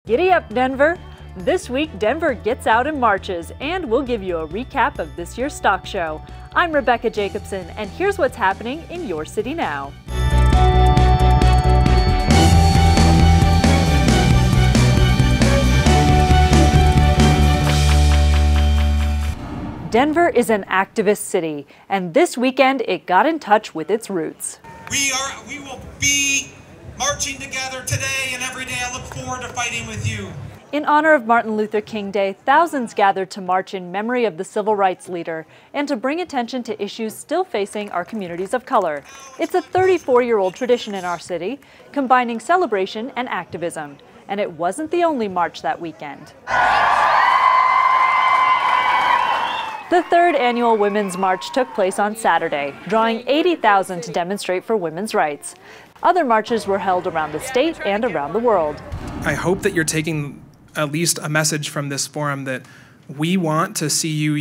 Giddy up, Denver! This week, Denver gets out and marches, and we'll give you a recap of this year's stock show. I'm Rebecca Jacobson, and here's what's happening in your city now. Denver is an activist city, and this weekend it got in touch with its roots. We will be marching together today and every day. I look forward to fighting with you. In honor of Martin Luther King Day, thousands gathered to march in memory of the civil rights leader and to bring attention to issues still facing our communities of color. It's a 34-year-old tradition in our city, combining celebration and activism. And it wasn't the only march that weekend. The third annual Women's March took place on Saturday, drawing 80,000 to demonstrate for women's rights. Other marches were held around the state and around the world. I hope that you're taking at least a message from this forum that we want to see you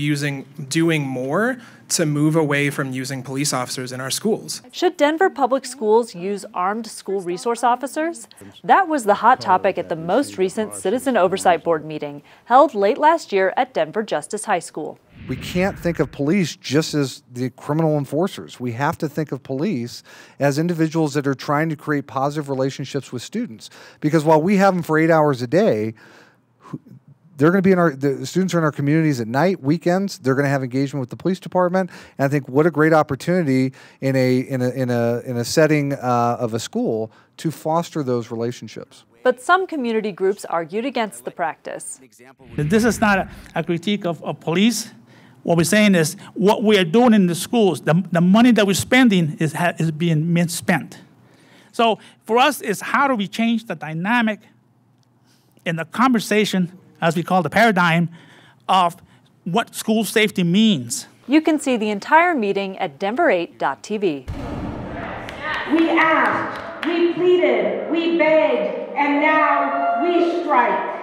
doing more to move away from using police officers in our schools. Should Denver Public Schools use armed school resource officers? That was the hot topic at the most recent Citizen Oversight Board meeting, held late last year at Denver Justice High School. We can't think of police just as the criminal enforcers. We have to think of police as individuals that are trying to create positive relationships with students. Because while we have them for 8 hours a day, they're going to be the students are in our communities at night, weekends. They're going to have engagement with the police department. And I think what a great opportunity in a setting of a school to foster those relationships. But some community groups argued against the practice. This is not a critique of police. What we're saying is what we are doing in the schools, the money that we're spending is being misspent. So for us, is how do we change the dynamic in the conversation, as we call the paradigm, of what school safety means. You can see the entire meeting at denver8.tv. We asked, we pleaded, we begged, and now we strike.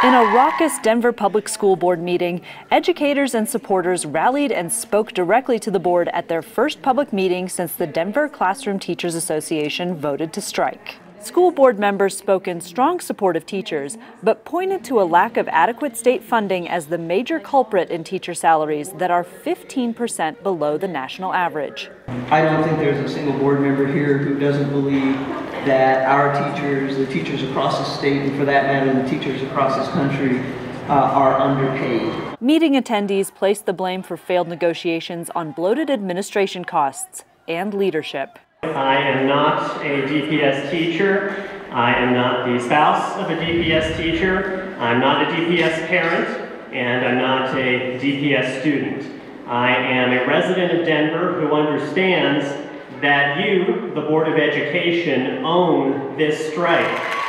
In a raucous Denver Public School Board meeting, educators and supporters rallied and spoke directly to the board at their first public meeting since the Denver Classroom Teachers Association voted to strike. School board members spoke in strong support of teachers, but pointed to a lack of adequate state funding as the major culprit in teacher salaries that are 15% below the national average. I don't think there's a single board member here who doesn't believe that our teachers, the teachers across the state, and for that matter, the teachers across this country, are underpaid. Meeting attendees placed the blame for failed negotiations on bloated administration costs and leadership. I am not a DPS teacher. I am not the spouse of a DPS teacher. I'm not a DPS parent, and I'm not a DPS student. I am a resident of Denver who understands that you, the Board of Education, own this strike.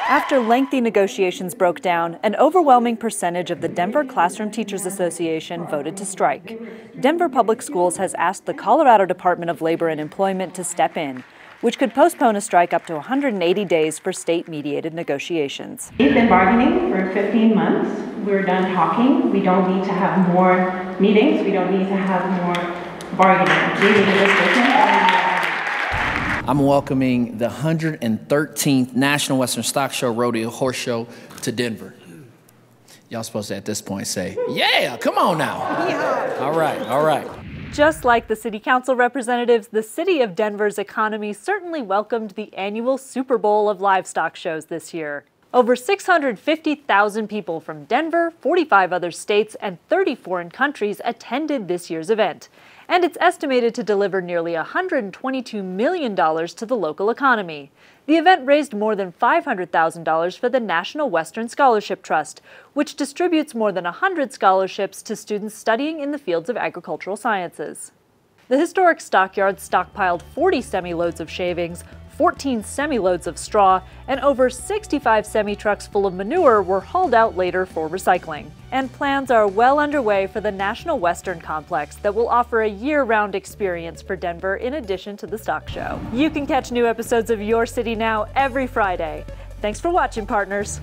After lengthy negotiations broke down, an overwhelming percentage of the Denver Classroom Teachers Association voted to strike. Denver Public Schools has asked the Colorado Department of Labor and Employment to step in, which could postpone a strike up to 180 days for state-mediated negotiations. We've been bargaining for 15 months. We're done talking. We don't need to have more meetings. We don't need to have more bargaining. We need this business. I'm welcoming the 113th National Western Stock Show Rodeo Horse Show to Denver. Y'all supposed to at this point say, yeah, come on now. Yeah. All right, all right. Just like the city council representatives, the city of Denver's economy certainly welcomed the annual Super Bowl of livestock shows this year. Over 650,000 people from Denver, 45 other states, and 30 foreign countries attended this year's event. And it's estimated to deliver nearly $122 million to the local economy. The event raised more than $500,000 for the National Western Scholarship Trust, which distributes more than 100 scholarships to students studying in the fields of agricultural sciences. The historic stockyard stockpiled 40 semi-loads of shavings, 14 semi-loads of straw, and over 65 semi-trucks full of manure were hauled out later for recycling. And plans are well underway for the National Western Complex that will offer a year-round experience for Denver in addition to the stock show. You can catch new episodes of Your City Now every Friday. Thanks for watching, partners.